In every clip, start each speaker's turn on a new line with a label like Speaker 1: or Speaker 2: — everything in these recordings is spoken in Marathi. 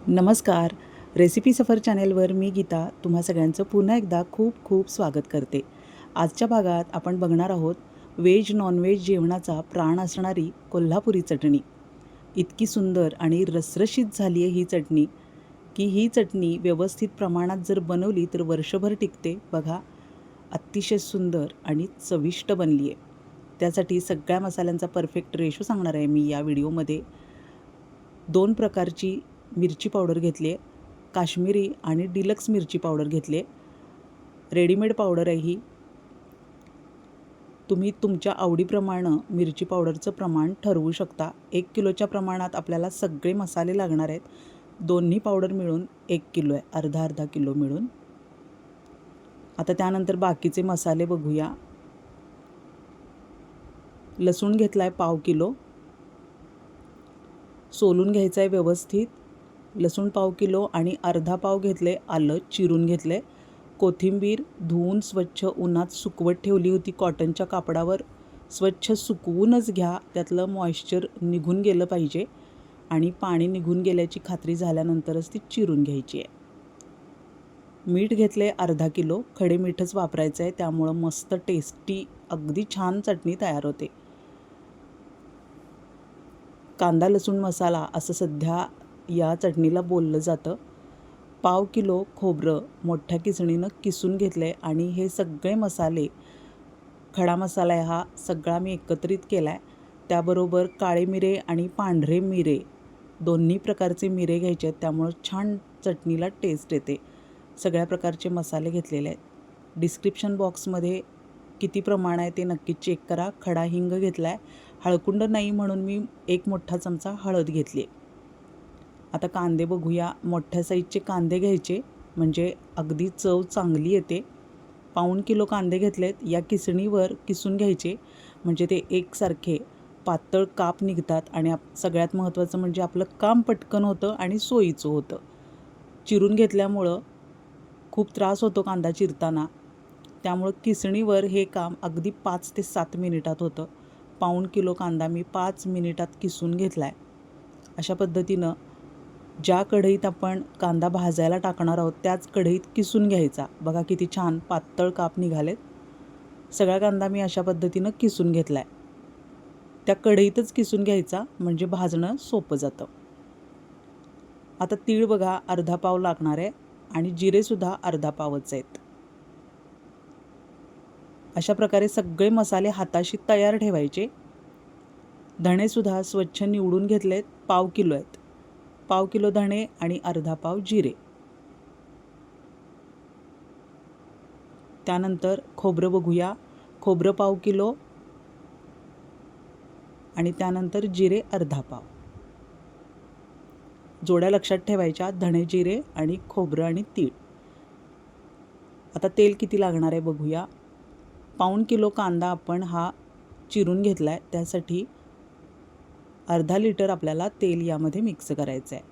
Speaker 1: नमस्कार. रेसिपी सफर चॅनेलवर मी गीता तुम्हा सगळ्यांचं पुन्हा एकदा खूप खूप स्वागत करते. आजच्या भागात आपण बघणार आहोत व्हेज नॉनव्हेज जेवणाचा प्राण असणारी कोल्हापुरी चटणी. इतकी सुंदर आणि रसरशीत झाली आहे ही चटणी की ही चटणी व्यवस्थित प्रमाणात जर बनवली तर वर्षभर टिकते. बघा, अतिशय सुंदर आणि चविष्ट बनली आहे. त्यासाठी सगळ्या मसाल्यांचा परफेक्ट रेशो सांगणार आहे मी या व्हिडिओमध्ये. 2 प्रकारची मिरची पावडर घेतली आहे, काश्मीरी आणि डिलक्स मिरची पावडर घेतली आहे. रेडीमेड पावडर आहे ही. तुम्ही तुमच्या आवडीप्रमाणे मिरची पावडरचं प्रमाण ठरवू शकता. 1 किलोच्या प्रमाणात आपल्याला सगळे मसाले लागणार आहेत. दोन्ही पावडर मिळून 1 किलो आहे, अर्धा किलो मिळून. आता त्यानंतर बाकीचे मसाले बघूया. लसूण घेतला आहे पाव किलो, सोलून घ्यायचं आहे व्यवस्थित. लसूण पाव किलो आणि अर्धा पाव घेतले आलं चिरून घेतले. कोथिंबीर धुवून स्वच्छ उन्हात सुकवत ठेवली होती कॉटनच्या कापडावर. स्वच्छ सुकवूनच घ्या, त्यातलं मॉइश्चर निघून गेलं पाहिजे आणि पाणी निघून गेल्याची खात्री झाल्यानंतरच ती चिरून घ्यायची आहे. मीठ घेतले अर्धा किलो, खडे मीठच वापरायचं आहे, त्यामुळं मस्त टेस्टी अगदी छान चटणी तयार होते. कांदा लसूण मसाला असं सध्या या चटणीला बोललं जातं. पाव किलो खोबरं मोठ्या किसणीनं किसून घेतलं आहे आणि हे सगळे मसाले, खडा मसाला आहे हा सगळा मी एकत्रित केला आहे. त्याबरोबर काळे मिरे आणि पांढरे मिरे दोन्ही प्रकारचे मिरे घ्यायचे आहेत, त्यामुळं छान चटणीला टेस्ट येते. सगळ्या प्रकारचे मसाले घेतलेले आहेत. डिस्क्रिप्शन बॉक्समध्ये किती प्रमाण आहे ते नक्की चेक करा. खडा हिंग घेतला आहे. हळकुंड नाही म्हणून मी 1 मोठा चमचा हळद घेतली आहे. आता कांदे बघूया. मोठ्या साईजचे कांदे घ्यायचे म्हणजे अगदी चव चांगली येते. पाऊण किलो कांदे घेतलेत. या किसणीवर किसून घ्यायचे म्हणजे ते एकसारखे पातळ काप निघतात आणि सगळ्यात महत्त्वाचं म्हणजे आपलं काम पटकन होतं आणि सोयीचं होतं. चिरून घेतल्यामुळं खूप त्रास होतो कांदा चिरताना, त्यामुळं किसणीवर हे काम अगदी 5 ते 7 मिनिटात होतं. पाऊण किलो कांदा मी 5 मिनिटात किसून घेतला आहे. अशा पद्धतीनं ज्या कढईत आपण कांदा भाजायला टाकणार आहोत त्याच कढईत किसून घ्यायचा. बघा किती छान पातळ काप निघालेत. सगळा कांदा मी अशा पद्धतीनं किसून घेतला आहे. त्या कढईतच किसून घ्यायचा म्हणजे भाजणं सोपं जातं. आता तीळ बघा अर्धा पाव लागणार आहे आणि जिरेसुद्धा अर्धा पावच आहेत. अशा प्रकारे सगळे मसाले हाताशी तयार ठेवायचे. धणेसुद्धा स्वच्छ निवडून घेतलेत, पाव किलो आहेत. पाव किलो धणे आणि अर्धा पाव जिरे. त्यानंतर खोबरं बघूया. खोबरं पाव किलो आणि त्यानंतर जिरे अर्धा पाव. जोड्या लक्षात ठेवायच्या, धणे जिरे आणि खोबरं आणि तीळ. आता तेल किती लागणार आहे बघूया. पाऊण किलो कांदा आपण हा चिरून घेतला आहे, त्यासाठी अर्धा लिटर आपल्याला तेल यामध्ये मिक्स करायचं आहे.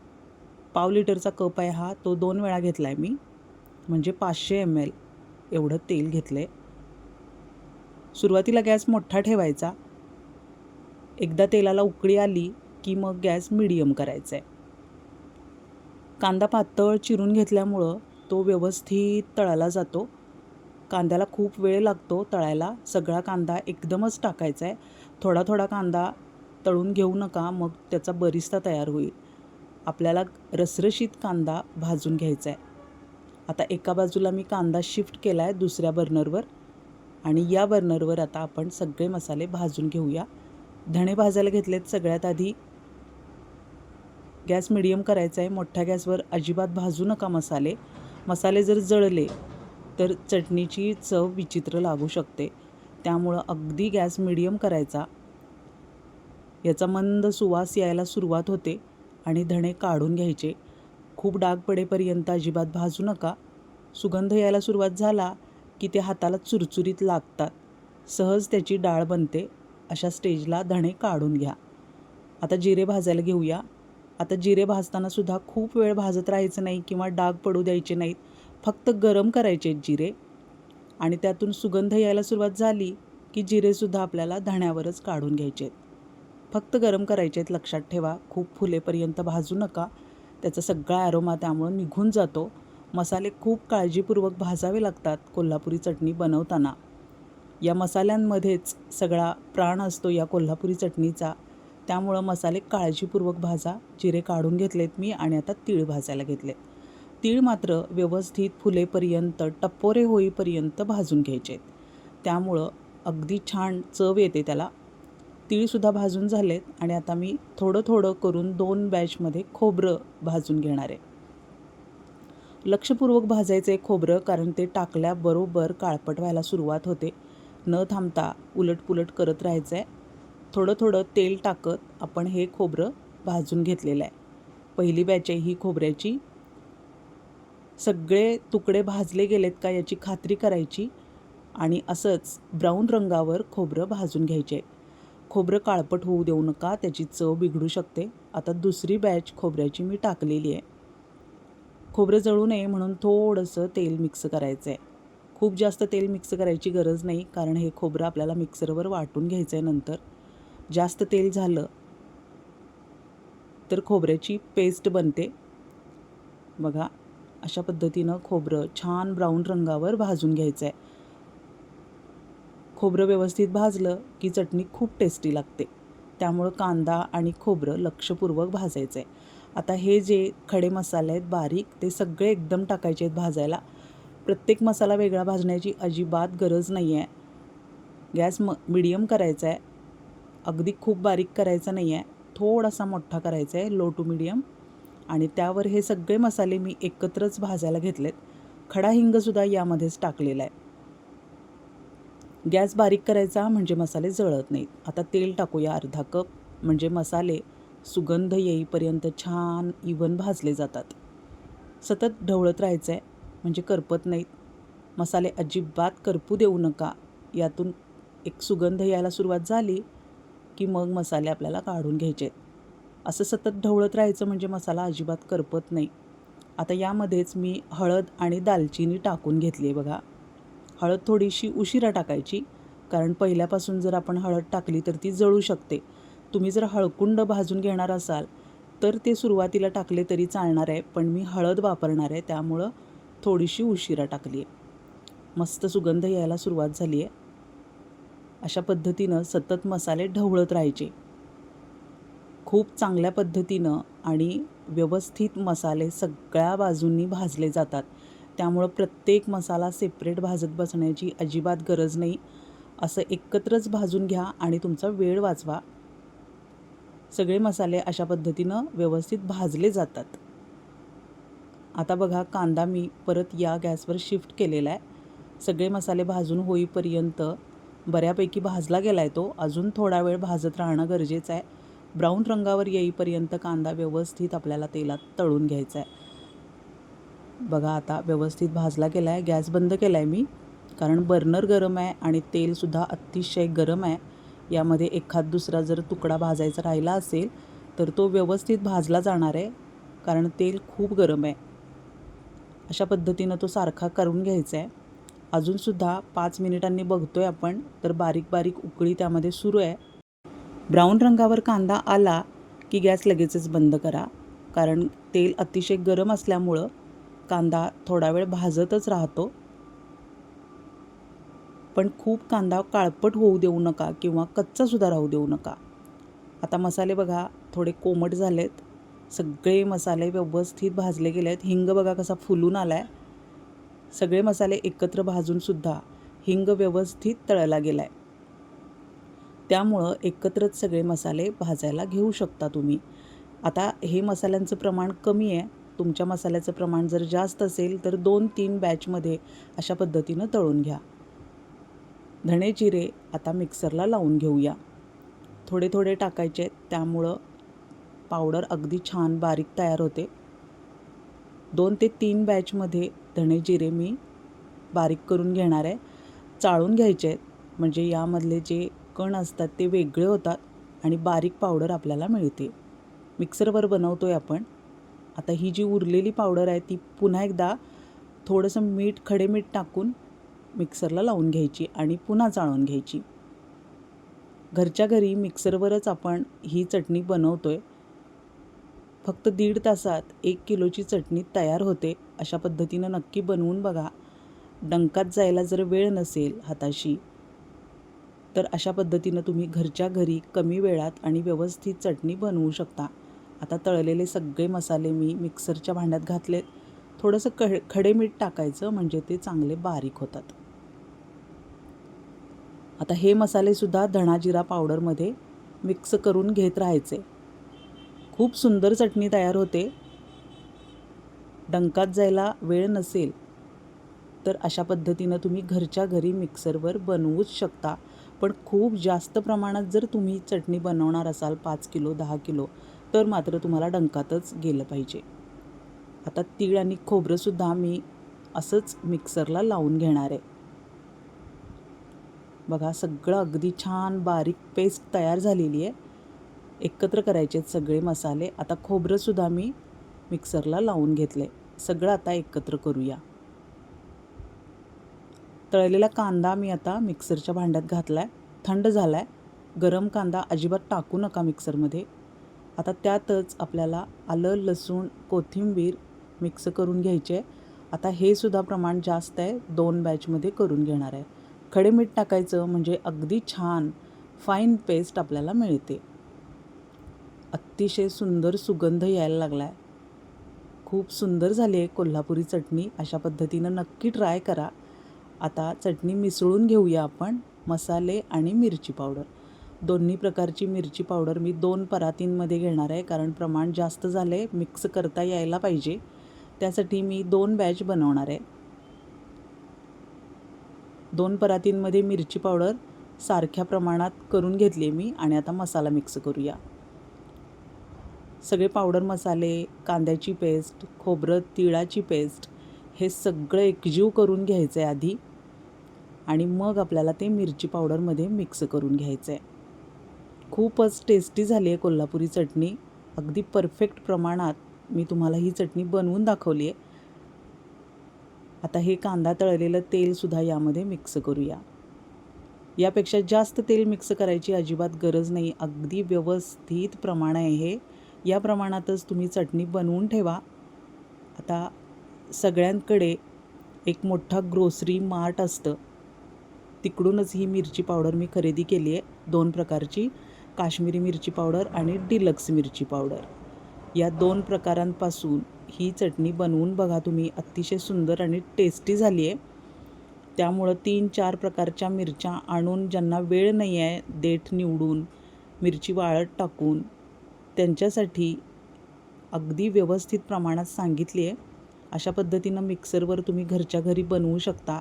Speaker 1: पाव लिटरचा कप आहे हा, तो 2 वेळा घेतला आहे मी, म्हणजे 500 ml एवढं तेल घेतलं आहे. सुरुवातीला गॅस मोठा ठेवायचा. एकदा तेलाला उकळी आली की मग गॅस मीडियम करायचा आहे. कांदा पातळ चिरून घेतल्यामुळं तो व्यवस्थित तळला जातो. कांद्याला खूप वेळ लागतो तळायला. सगळा कांदा एकदमच टाकायचा आहे. थोडा थोडा कांदा तळून घेऊ नका, मग त्याचा बरिस्ता तयार होईल. आपल्याला रसरशीत कांदा भाजून घ्यायचा आहे. आता एका बाजूला मी कांदा शिफ्ट केला आहे दुसऱ्या बर्नरवर आणि या बर्नरवर आता आपण सगळे मसाले भाजून घेऊया. धणे भाजायला घेतलेत. सगळ्यात आधी गॅस मिडियम करायचा आहे. मोठ्या गॅसवर अजिबात भाजू नका मसाले. मसाले जर जळले तर चटणीची चव विचित्र लागू शकते, त्यामुळं अगदी गॅस मिडियम करायचा. याचा मंद सुवास यायला सुरुवात होते आणि धणे काढून घ्यायचे. खूप डाग पडेपर्यंत अजिबात भाजू नका. सुगंध यायला सुरुवात झाला की ते हाताला चुरचुरीत लागतात, सहज त्याची डाळ बनते. अशा स्टेजला धणे काढून घ्या. आता जिरे भाजायला घेऊया. आता जिरे भाजतानासुद्धा खूप वेळ भाजत राहायचं नाही किंवा डाग पडू द्यायचे नाहीत. फक्त गरम करायचे आहेत जिरे आणि त्यातून सुगंध यायला सुरुवात झाली की जिरेसुद्धा आपल्याला धण्यावरच काढून घ्यायचे आहेत. फक्त गरम करायचे आहेत, लक्षात ठेवा. खूप फुलेपर्यंत भाजू नका. त्याचा सगळा ॲरोमा त्यामुळं निघून जातो. मसाले खूप काळजीपूर्वक भाजावे लागतात कोल्हापुरी चटणी बनवताना. या मसाल्यांमध्येच सगळा प्राण असतो या कोल्हापुरी चटणीचा. त्यामुळं मसाले काळजीपूर्वक भाजा. जिरे काढून घेतलेत मी आणि आता तीळ भाजायला घेतलेत. तीळ मात्र व्यवस्थित फुलेपर्यंत, टपोरे होईपर्यंत भाजून घ्यायचे. त्यामुळं अगदी छान चव येते त्याला. तीळसुद्धा भाजून झालेत आणि आता मी थोडं थोडं करून 2 बॅचमध्ये खोबरं भाजून घेणार आहे. लक्षपूर्वक भाजायचं आहे खोबरं, कारण ते टाकल्याबरोबर काळपट व्हायला सुरुवात होते. न थांबता उलटपुलट करत राहायचं आहे. थोडं थोडं तेल टाकत आपण हे खोबरं भाजून घेतलेलं आहे. पहिली बॅच आहे ही खोबऱ्याची. सगळे तुकडे भाजले गेलेत का याची खात्री करायची आणि असंच ब्राऊन रंगावर खोबरं भाजून घ्यायचे. खोबरं काळपट होऊ देऊ नका, त्याची चव बिघडू शकते. आता दुसरी बॅच खोबऱ्याची मी टाकलेली आहे. खोबरं जळू नये म्हणून थोडंसं तेल मिक्स करायचं आहे. खूप जास्त तेल मिक्स करायची गरज नाही, कारण हे खोबरं आपल्याला मिक्सरवर वाटून घ्यायचं आहे नंतर. जास्त तेल झालं तर खोबऱ्याची पेस्ट बनते. बघा, अशा पद्धतीनं खोबरं छान ब्राऊन रंगावर भाजून घ्यायचं आहे. खोबरं व्यवस्थित भाजलं की चटणी खूप टेस्टी लागते. त्यामुळं कांदा आणि खोबरं लक्षपूर्वक भाजायचं आहे. आता हे जे खडे मसाले आहेत बारीक, ते सगळे एकदम टाकायचे आहेत भाजायला. प्रत्येक मसाला वेगळा भाजण्याची अजिबात गरज नाही आहे. गॅस मिडियम करायचा आहे. अगदी खूप बारीक करायचा नाही आहे, थोडासा मोठा करायचा आहे, लो टू मिडियम. आणि त्यावर हे सगळे मसाले मी एकत्रच भाजायला घेतलेत. खडा हिंगसुद्धा यामध्येच टाकलेला आहे. गॅस बारीक करायचा म्हणजे मसाले जळत नाहीत. आता तेल टाकूया अर्धा कप, म्हणजे मसाले सुगंध येईपर्यंत छान इवन भाजले जातात. सतत ढवळत राहायचं आहे म्हणजे करपत नाहीत. मसाले अजिबात करपू देऊ नका. यातून एक सुगंध यायला सुरुवात झाली की मग मसाले आपल्याला काढून घ्यायचे आहेत. असं सतत ढवळत राहायचं म्हणजे मसाला अजिबात करपत नाही. आता यामध्येच मी हळद आणि दालचिनी टाकून घेतली आहे बघा. हळद थोडीशी उशिरा टाकायची, कारण पहिल्यापासून जर आपण हळद टाकली तर ती जळू शकते. तुम्ही जर हळकुंड भाजून घेणार असाल तर ते सुरुवातीला टाकले तरी चालणार आहे, पण मी हळद वापरणार आहे त्यामुळं थोडीशी उशिरा टाकली आहे. मस्त सुगंध यायला सुरुवात झाली आहे. अशा पद्धतीनं सतत मसाले ढवळत राहायचे. खूप चांगल्या पद्धतीनं आणि व्यवस्थित मसाले सगळ्या बाजूंनी भाजले जातात. त्यामुळं प्रत्येक मसाला सेपरेट भाजत बसण्याची अजिबात गरज नाही. असं एकत्रच भाजून घ्या आणि तुमचा वेळ वाचवा. सगळे मसाले अशा पद्धतीनं व्यवस्थित भाजले जातात. आता बघा, कांदा मी परत या गॅसवर शिफ्ट केलेला आहे. सगळे मसाले भाजून होईपर्यंत बऱ्यापैकी भाजला गेला आहे तो. अजून थोडा वेळ भाजत राहणं गरजेचं आहे. ब्राऊन रंगावर येईपर्यंत कांदा व्यवस्थित आपल्याला तेलात तळून घ्यायचा आहे. बघा, आता व्यवस्थित भाजला गेला आहे. गॅस बंद केला आहे मी, कारण बर्नर गरम आहे आणि तेलसुद्धा अतिशय गरम आहे. यामध्ये एखाद दुसरा जर तुकडा भाजायचा राहिला असेल तर तो व्यवस्थित भाजला जाणार आहे, कारण तेल खूप गरम आहे. अशा पद्धतीनं तो सारखा करून घ्यायचा आहे. अजूनसुद्धा 5 मिनिटांनी बघतोय आपण तर बारीक बारीक उकळी त्यामध्ये सुरू आहे. ब्राऊन रंगावर कांदा आला की गॅस लगेचच बंद करा, कारण तेल अतिशय गरम असल्यामुळं कांदा थोडा वेळ भाजतच राहतो. पण खूप कांदा काळपट होऊ देऊ नका किंवा कच्चासुद्धा राहू देऊ नका. आता मसाले बघा थोडे कोमट झालेत. सगळे मसाले व्यवस्थित भाजले गेले आहेत. हिंग बघा कसा फुलून आला आहे. सगळे मसाले एकत्र भाजूनसुद्धा हिंग व्यवस्थित तळला गेला आहे. त्यामुळं एकत्रच सगळे मसाले भाजायला घेऊ शकता तुम्ही. आता हे मसाल्यांचं प्रमाण कमी आहे. तुमच्या मसाल्याचं प्रमाण जर जास्त असेल तर 2-3 बॅचमध्ये अशा पद्धतीनं तळून घ्या. धणे जिरे आता मिक्सरला लावून घेऊया. थोडे थोडे टाकायचे, त्यामुळं पावडर अगदी छान बारीक तयार होते. 2 ते 3 बॅचमध्ये धणे जिरे मी बारीक करून घेणार आहे. चाळून घ्यायचे आहेत, म्हणजे यामधले जे कण असतात ते वेगळे होतात आणि बारीक पावडर आपल्याला मिळते. मिक्सरवर बनवतो आहे आपण. आता ही जी उरलेली पावडर आहे ती पुन्हा एकदा थोडंसं मीठ, खडे मीठ टाकून मिक्सरला लावून घ्यायची आणि पुन्हा चाळून घ्यायची. घरच्या घरी मिक्सरवरच आपण ही चटणी बनवतो आहे. फक्त 1.5 तासात 1 किलोची चटणी तयार होते. अशा पद्धतीनं नक्की बनवून बघा. डंकात जायला जर वेळ नसेल हाताशी, तर अशा पद्धतीनं तुम्ही घरच्या घरी कमी वेळात आणि व्यवस्थित चटणी बनवू शकता. आता तळलेले सगळे मसाले मी मिक्सरच्या भांड्यात घातलेत. थोडंसं खडे मीठ टाकायचं, म्हणजे ते चांगले बारीक होतात. आता हे मसालेसुद्धा धणा जिरा पावडरमध्ये मिक्स करून घेत राहायचे. खूप सुंदर चटणी तयार होते. डंकात जायला वेळ नसेल तर अशा पद्धतीनं तुम्ही घरच्या घरी मिक्सरवर बनवूच शकता. पण खूप जास्त प्रमाणात जर तुम्ही चटणी बनवणार असाल 5 किलो 10 किलो, तर मात्र तुम्हाला डंकातच गेलं पाहिजे. आता तीळ आणि खोबरंसुद्धा मी असंच मिक्सरला लावून घेणार आहे. बघा, सगळं अगदी छान बारीक पेस्ट तयार झालेली आहे. एकत्र करायचे आहेत सगळे मसाले. आता खोबरंसुद्धा मी मिक्सरला लावून घेतले. सगळं आता एकत्र करूया. तळलेला कांदा मी आता मिक्सरच्या भांड्यात घातला आहे. थंड झाला आहे. गरम कांदा अजिबात टाकू नका मिक्सरमध्ये. आता त्यातच आपल्याला आलं, लसूण, कोथिंबीर मिक्स करून घ्यायचे आहे. आता हे सुद्धा प्रमाण जास्त आहे, 2 बॅचमध्ये करून घेणार आहे. खडे मीठ टाकायचं, म्हणजे अगदी छान फाईन पेस्ट आपल्याला मिळते. अतिशय सुंदर सुगंध यायला लागला आहे. खूप सुंदर झाली आहे कोल्हापुरी चटणी. अशा पद्धतीनं नक्की ट्राय करा. आता चटणी मिसळून घेऊया आपण. मसाले आणि मिरची पावडर, दोन्ही प्रकारची मिरची पावडर मी 2 परातींमध्ये घेणार आहे, कारण प्रमाण जास्त झाले, मिक्स करता यायला पाहिजे. त्यासाठी मी 2 बॅच बनवणार आहे. 2 परातींमध्ये मिरची पावडर सारख्या प्रमाणात करून घेतली मी. आणि आता मसाला मिक्स करूया. सगळे पावडर मसाले, कांद्याची पेस्ट, खोबरं तिळाची पेस्ट, हे सगळं एकजीव करून घ्यायचं आहे आधी. आणि मग आपल्याला ते मिरची पावडरमध्ये मिक्स करून घ्यायचं आहे. खूपच टेस्टी झाली आहे कोल्हापुरी चटणी. अगदी परफेक्ट प्रमाणात मी तुम्हाला ही चटणी बनवून दाखवली आहे. आता हे कांदा तळलेलं तेलसुद्धा यामध्ये मिक्स करूया. यापेक्षा जास्त तेल मिक्स करायची अजिबात गरज नाही. अगदी व्यवस्थित प्रमाण आहे हे. या प्रमाणातच तुम्ही चटणी बनवून ठेवा. आता सगळ्यांकडे एक मोठा ग्रोसरी मार्ट असतं, तिकडूनच ही मिरची पावडर मी खरेदी केली आहे. 2 प्रकारची, काश्मीरी मिरची पावडर आणि डिलक्स मिरची पावडर. या 2 प्रकारांपासून ही चटणी बनवून बघा तुम्ही. अतिशय सुंदर आणि टेस्टी झाली आहे. त्यामुळं 3-4 प्रकारच्या मिरच्या आणून, ज्यांना वेळ नाही आहे देठ निवडून, मिरची वाळत टाकून, त्यांच्यासाठी अगदी व्यवस्थित प्रमाणात सांगितली आहे. अशा पद्धतीनं मिक्सरवर तुम्ही घरच्या घरी बनवू शकता.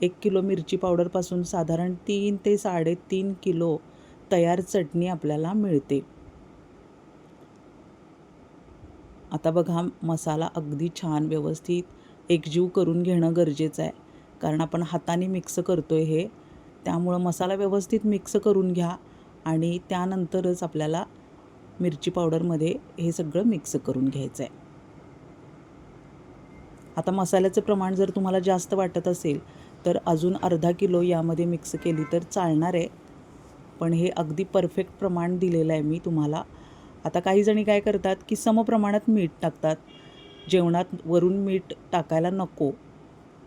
Speaker 1: 1 किलो मिरची पावडरपासून साधारण 3 ते 3.5 किलो तयार चटणी आपल्याला मिळते. आता बघा, मसाला अगदी छान व्यवस्थित एकजीव करून घेणं गरजेचं आहे, कारण आपण हाताने मिक्स करतो आहे हे. त्यामुळं मसाला व्यवस्थित मिक्स करून घ्या आणि त्यानंतरच आपल्याला मिरची पावडरमध्ये हे सगळं मिक्स करून घ्यायचं आहे. आता मसाल्याचं प्रमाण जर तुम्हाला जास्त वाटत असेल तर अजून अर्धा किलो यामध्ये मिक्स केली तर चालणार आहे. पण हे अगदी परफेक्ट प्रमाण दिलेलं आहे मी तुम्हाला. आता काही जणी काय करतात की समप्रमाणात मीठ टाकतात. जेवणात वरून मीठ टाकायला नको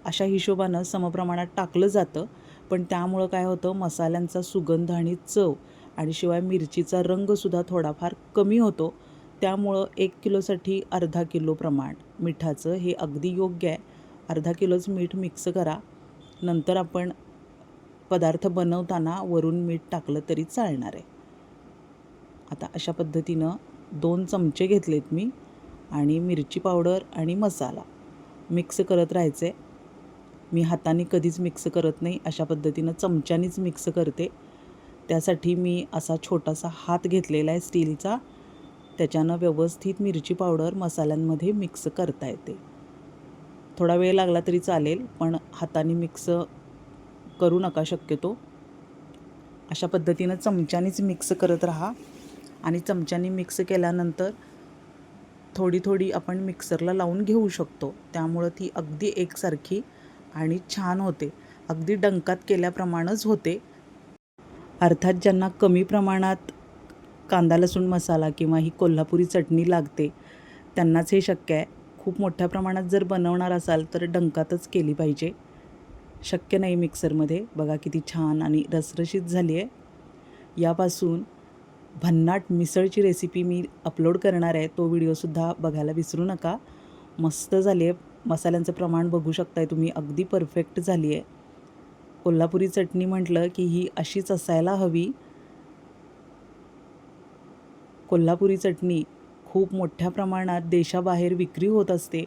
Speaker 1: अशा हिशोबानं समप्रमाणात टाकलं जातं. पण त्यामुळं काय होतं, मसाल्यांचा सुगंध आणि चव आणि शिवाय मिरचीचा रंगसुद्धा थोडाफार कमी होतो. त्यामुळं 1 किलोसाठी अर्धा किलो प्रमाण मिठाचं हे अगदी योग्य आहे. अर्धा किलोच मीठ मिक्स करा. नंतर आपण पदार्थ बनवताना वरून मीठ टाकलं तरी चालणार आहे. आता अशा पद्धतीनं 2 चमचे घेतलेत मी आणि मिरची पावडर आणि मसाला मिक्स करत राहायचे. मी हाताने कधीच मिक्स करत नाही, अशा पद्धतीनं चमच्यानीच मिक्स करते. त्यासाठी मी असा छोटासा हात घेतलेला आहे स्टीलचा. त्याच्यानं व्यवस्थित मिरची पावडर मसाल्यांमध्ये मिक्स करता येते. थोडा वेळ लागला तरी चालेल, पण हाताने मिक्स करू नका शक्यतो. अशा पद्धतीनं चमच्यानीच मिक्स करत राहा. आणि चमच्यानी मिक्स केल्यानंतर थोडी थोडी आपण मिक्सरला लावून घेऊ शकतो. त्यामुळं ती अगदी एकसारखी आणि छान होते. अगदी डंकात केल्याप्रमाणेच होते. अर्थात ज्यांना कमी प्रमाणात कांदा लसूण मसाला किंवा ही कोल्हापुरी चटणी लागते त्यांनाच हे शक्य आहे. खूप मोठ्या प्रमाणात जर बनवणार असाल तर डंकातच केली पाहिजे, शक्य नाही मिक्सरमध्ये. बघा किती छान आणि रसरशीत झाली आहे. यापासून भन्नाट मिसळची रेसिपी मी अपलोड करणार आहे, तो व्हिडिओसुद्धा बघायला विसरू नका. मस्त झाली आहे. मसाल्यांचं प्रमाण बघू शकताय तुम्ही, अगदी परफेक्ट झाली आहे. कोल्हापुरी चटणी म्हटलं की ही अशीच असायला हवी. कोल्हापुरी चटणी खूप मोठ्या प्रमाणात देशाबाहेर विक्री होत असते.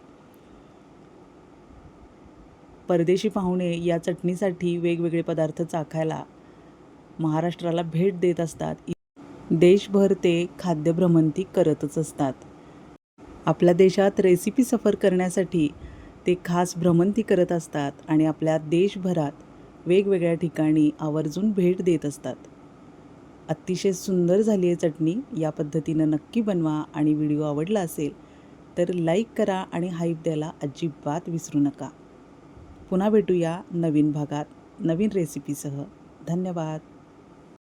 Speaker 1: परदेशी पाहुणे या चटणीसाठी वेगवेगळे पदार्थ चाखायला महाराष्ट्राला भेट देत असतात. देशभर ते खाद्यभ्रमंती करतच असतात. आपल्या देशात रेसिपी सफर करण्यासाठी ते खास भ्रमंती करत असतात आणि आपल्या देशभरात वेगवेगळ्या ठिकाणी आवर्जून भेट देत असतात. अतिशय सुंदर झाली आहे चटणी. या पद्धतीनं नक्की बनवा आणि व्हिडिओ आवडला असेल तर लाईक करा आणि हाईप द्यायला अजिबात विसरू नका. पुन्हा भेटूया नवीन भागात नवीन रेसिपीसह. धन्यवाद.